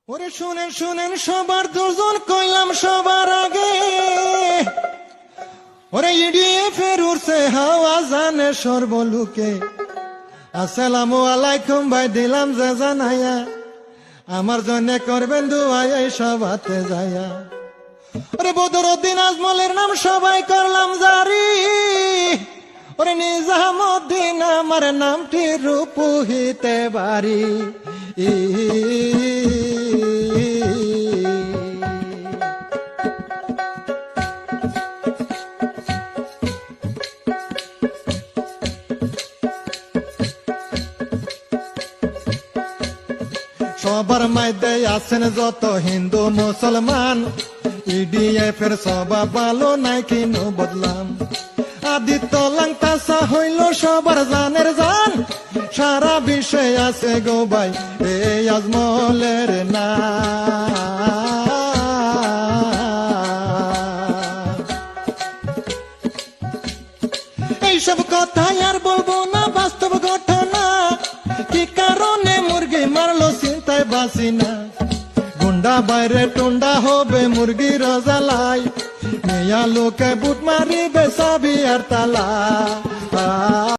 ওরে শুনেন শুনেন সবার দুজন কইলাম সবার আগে, ওরে ইডিএফ এর উড়ছে হাওয়া জানে সর্বলোকে। আসসালামু আলাইকুম ভাই দিলাম যে জানাইয়া, আমার জন্য করবেন দোয়া এই সভাতে যাইয়া। ওরে বদরুদ্দিন আজমলের নাম সবাই করলাম জারি, ওরে নিজামুদ্দিন আমার নামটি রূপুহিতে বাড়ি। সবার মাঝে আছেন যত হিন্দু মুসলমান, ইডিএফ এর স্বভাব ভালো নাই কিনো বদলাম। আদিত্য লাংতাসা হইল সবার জানের জান, সারা বিশ্বে আছে গো ভাই এই আজমলের নাম। এইসব কথাই আর বলবো না, বাস্তব ঘটনা। কি কারণে মুরগি মারলো চিন্তায় বাসি না, গুন্ডা বাইরে টুন্ডা হবে মুরগি রজালাই, মেয়া লোকে বুট মারিবে সাবি আর তালা।